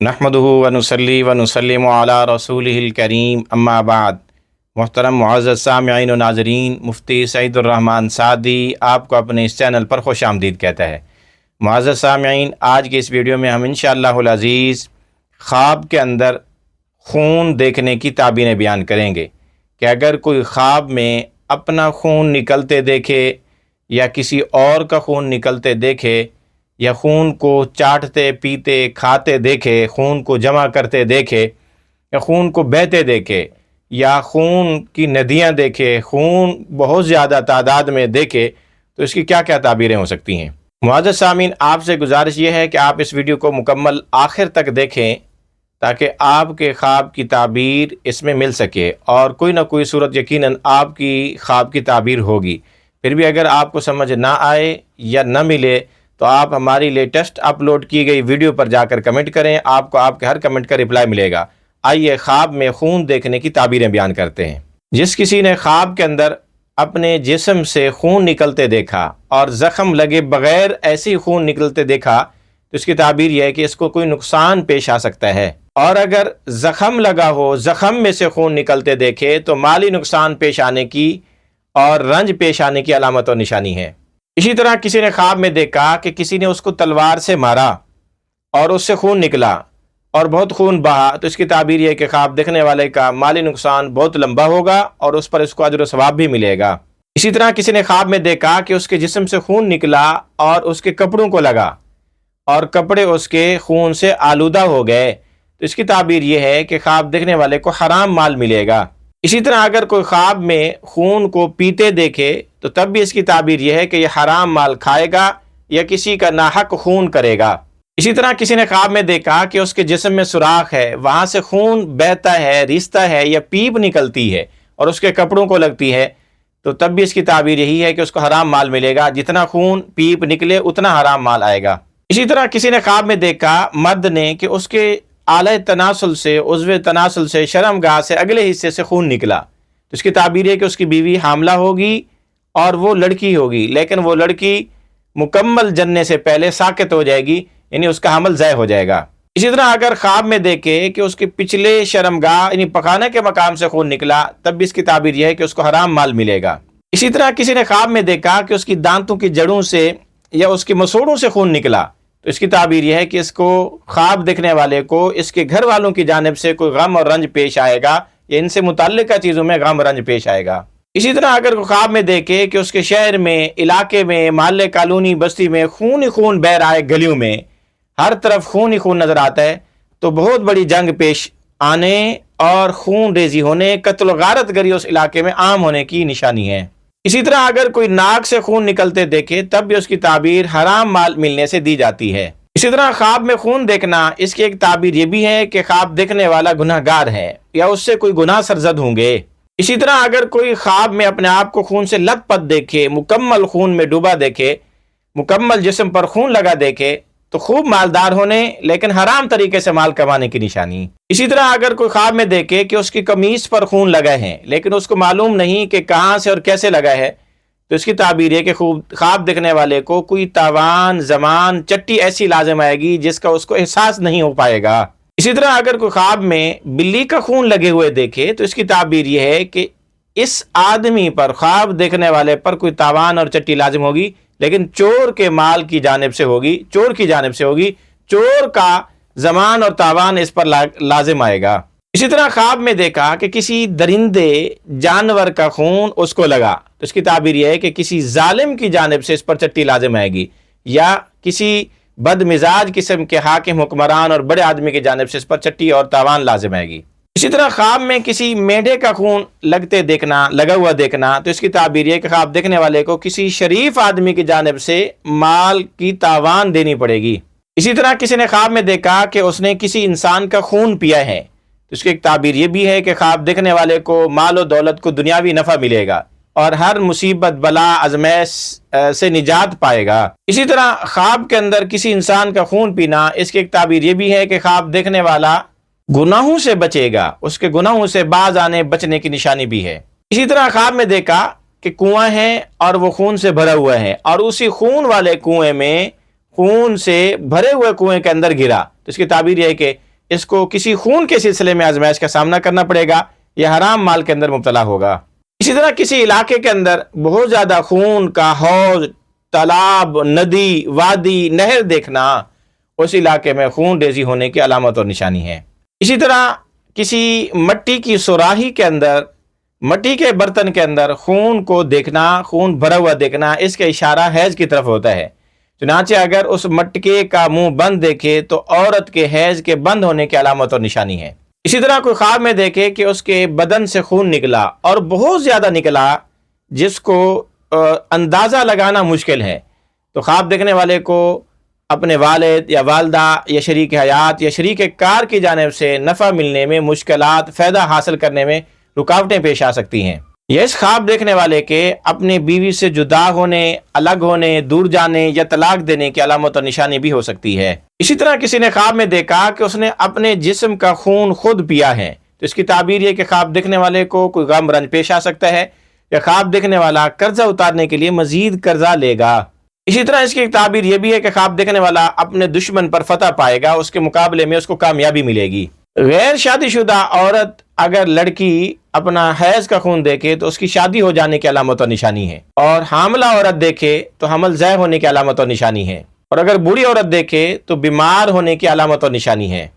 नहमदुहु व नुसल्ली व नुसल्लिमु अला रसूलिहिल करीम अम्मा बाद। मोहतरम मुअज़्ज़ज़ सामिईन व नाज़रीन, मुफ्ती सईदुर्रहमान सादी आपको अपने इस चैनल पर खुश आमदीद कहता है। मुअज़्ज़ज़ सामिईन, आज की इस वीडियो में हम इंशाअल्लाहुल अज़ीज़ ख्वाब के अंदर खून देखने की ताबीरें बयान करेंगे कि अगर कोई ख्वाब में अपना खून निकलते देखे या किसी और का खून निकलते देखे या खून को चाटते पीते खाते देखे, खून को जमा करते देखे या खून को बहते देखे या खून की नदियां देखे, खून बहुत ज़्यादा तादाद में देखे, तो इसकी क्या क्या ताबीरें हो सकती हैं। मुअज़्ज़ज़ सामीन, आपसे गुजारिश ये है कि आप इस वीडियो को मुकम्मल आखिर तक देखें ताकि आपके ख्वाब की ताबीर इसमें मिल सके और कोई ना कोई सूरत यकीनन आपकी ख्वाब की ताबीर होगी। फिर भी अगर आपको समझ ना आए या न मिले तो आप हमारी लेटेस्ट अपलोड की गई वीडियो पर जाकर कमेंट करें, आपको आपके हर कमेंट का रिप्लाई मिलेगा। आइए ख्वाब में खून देखने की ताबीरें बयान करते हैं। जिस किसी ने ख्वाब के अंदर अपने जिस्म से खून निकलते देखा और ज़ख़म लगे बग़ैर ऐसे ही खून निकलते देखा तो इसकी ताबीर यह है कि इसको कोई नुकसान पेश आ सकता है, और अगर ज़ख़म लगा हो, ज़ख़म में से खून निकलते देखे तो माली नुकसान पेश आने की और रंज पेश आने की अलामत और निशानी है। इसी तरह किसी ने ख्वाब में देखा कि किसी ने उसको तलवार से मारा और उससे खून निकला और बहुत खून बहा, तो इसकी ताबीर है कि ख्वाब देखने वाले का माली नुकसान बहुत लंबा होगा और उस पर इसको अजर व सवाब भी मिलेगा। इसी तरह किसी ने ख्वाब में देखा कि उसके जिस्म से खून निकला और उसके कपड़ों को लगा और कपड़े उसके खून से आलूदा हो गए, तो इसकी ताबीर यह है कि ख्वाब देखने वाले को हराम माल मिलेगा। इसी तरह अगर कोई ख्वाब में खून को पीते देखे तो तब भी इसकी ताबीर यह है कि यह हराम माल खाएगा या किसी का नाहक खून करेगा। इसी तरह किसी ने ख्वाब में देखा कि उसके जिस्म में सुराख है, वहाँ से खून बहता है, रिसता है या पीप निकलती है और उसके कपड़ों को लगती है, तो तब भी इसकी ताबीर यही है कि उसको हराम माल मिलेगा। जितना खून पीप निकले उतना हराम माल आएगा। इसी तरह किसी ने ख्वाब में देखा मर्द ने कि उसके आले तनासुल से, उज़्व तनासुल से, शर्मगाह से अगले हिस्से से खून निकला, तो इसकी ताबीर है कि उसकी बीवी हामला होगी और वो लड़की होगी, लेकिन वो लड़की मुकम्मल जनने से पहले साकित हो जाएगी, यानी उसका हमल ज़ाय हो जाएगा। इसी तरह अगर ख्वाब में देखे कि उसके पिछले शर्मगाह यानी पखाने के मकाम से खून निकला, तब भी इसकी ताबीर यह है कि उसको हराम माल मिलेगा। इसी तरह किसी ने ख्वाब में देखा कि उसकी दांतों की जड़ों से या उसकी मसूड़ों से खून निकला, तो इसकी ताबीर यह है कि इसको ख्वाब देखने वाले को इसके घर वालों की जानिब से कोई गम और रंज पेश आएगा या इनसे मुताल्लिका चीज़ों में गम रंज पेश आएगा। इसी तरह अगर ख्वाब में देखे कि उसके शहर में, इलाके में, मोहल्ले, कॉलोनी, बस्ती में खून ही खून बह रहा है, गलियों में हर तरफ खून ही खून नजर आता है, तो बहुत बड़ी जंग पेश आने और खून रेजी होने, कत्ल गारत गरी उस इलाके में आम होने की निशानी है। इसी तरह अगर कोई नाक से खून निकलते देखे तब भी उसकी ताबीर हराम माल मिलने से दी जाती है। इसी तरह ख्वाब में खून देखना, इसकी एक ताबीर ये भी है कि ख्वाब देखने वाला गुनहगार है या उससे कोई गुनाह सरजद होंगे। इसी तरह अगर कोई ख्वाब में अपने आप को खून से लथपथ देखे, मुकम्मल खून में डूबा देखे, मुकम्मल जिस्म पर खून लगा देखे, तो खूब मालदार होने लेकिन हराम तरीके से माल कमाने की निशानी। इसी तरह अगर कोई ख्वाब में देखे कि उसकी कमीज पर खून लगा है लेकिन उसको मालूम नहीं कि कहाँ से और कैसे लगा है, तो इसकी ताबीर है कि खूब ख्वाब देखने वाले को कोई तावान, जमान, चट्टी ऐसी लाजिम आएगी जिसका उसको एहसास नहीं हो पाएगा। इसी तरह अगर कोई ख्वाब में बिल्ली का खून लगे हुए देखे तो इसकी ताबीर यह है कि इस आदमी पर, ख्वाब देखने वाले पर कोई तावान और चट्टी लाजिम होगी, लेकिन चोर के माल की जानिब से होगी, चोर की जानिब से होगी, चोर का जमान और तावान इस पर लाजिम आएगा। इसी तरह ख्वाब में देखा कि किसी दरिंदे जानवर का खून उसको लगा, तो इसकी ताबीर यह है कि किसी जालिम की जानिब से इस पर चट्टी लाजिम आएगी या किसी बदमिजाज किस्म के हाकिम, हुक्मरान और बड़े आदमी की जानिब से इस पर चट्टी और तावान लाजिम आएगी। इसी तरह ख्वाब में किसी मेढे का खून लगते देखना, लगा हुआ देखना, तो इसकी ताबीर है कि ख्वाब देखने वाले को किसी शरीफ आदमी की जानिब से माल की तावान देनी पड़ेगी। इसी तरह किसी ने ख्वाब में देखा कि उसने किसी इंसान का खून पिया है, तो इसकी एक ताबीर ये भी है कि ख्वाब देखने वाले को माल और दौलत को दुनियावी नफ़ा मिलेगा और हर मुसीबत, बला, आजमाइश से निजात पाएगा। इसी तरह ख्वाब के अंदर किसी इंसान का खून पीना, इसकी एक ताबीर ये भी है कि ख्वाब देखने वाला गुनाहों से बचेगा, उसके गुनाहों से बाज आने बचने की निशानी भी है। इसी तरह ख्वाब में देखा कि कुआं है और वो खून से भरा हुआ है और उसी खून वाले कुएं में, खून से भरे हुए कुएं के अंदर गिरा, तो इसकी ताबीर यह है कि اس کو کسی خون کے سلسلے میں آزمائش کا سامنا کرنا پڑے گا یا حرام مال کے اندر مبتلا ہوگا۔ اسی طرح کسی علاقے کے اندر بہت زیادہ خون کا حوض، تالاب، ندی، وادی، نہر دیکھنا اس علاقے میں خون ریزی ہونے کی علامت اور نشانی ہے۔ اسی طرح کسی مٹی کی سوراخی کے اندر، مٹی کے برتن کے اندر خون کو دیکھنا، خون بھرا ہوا دیکھنا، اس کا اشارہ حیض کی طرف ہوتا ہے۔ چنانچہ اگر اس مٹکے کا منہ بند دیکھے تو عورت کے حیض کے بند ہونے کی علامت اور نشانی ہے۔ اسی طرح کوئی خواب میں دیکھے کہ اس کے بدن سے خون نکلا اور بہت زیادہ نکلا جس کو اندازہ لگانا مشکل ہے، تو خواب دیکھنے والے کو اپنے والد یا والدہ یا شریک حیات یا شریک کار کی جانب سے نفع ملنے میں مشکلات، فائدہ حاصل کرنے میں رکاوٹیں پیش آ سکتی ہیں۔ یہ اس خواب دیکھنے والے کے اپنے بیوی سے جدا ہونے، الگ ہونے، دور جانے یا طلاق دینے کی علامت اور نشانی بھی ہو سکتی ہے۔ اسی طرح کسی نے خواب میں دیکھا کہ اس نے اپنے جسم کا خون خود پیا ہے، تو اس کی تعبیر یہ کہ خواب دیکھنے والے کو کوئی غم رنج پیش آ سکتا ہے یا خواب دیکھنے والا قرضہ اتارنے کے لیے مزید قرضہ لے گا۔ اسی طرح اس کی ایک تعبیر یہ بھی ہے کہ خواب دیکھنے والا اپنے دشمن پر فتح پائے گا، اس کے مقابلے میں اس کو کامیابی ملے گی۔ غیر شادی شدہ عورت اگر لڑکی اپنا حیض کا خون دیکھے تو اس کی شادی ہو جانے کی علامت اور نشانی ہے، اور حاملہ عورت دیکھے تو حمل ضائع ہونے کی علامت اور نشانی ہے، اور اگر بوڑھی عورت دیکھے تو بیمار ہونے کی علامت اور نشانی ہے۔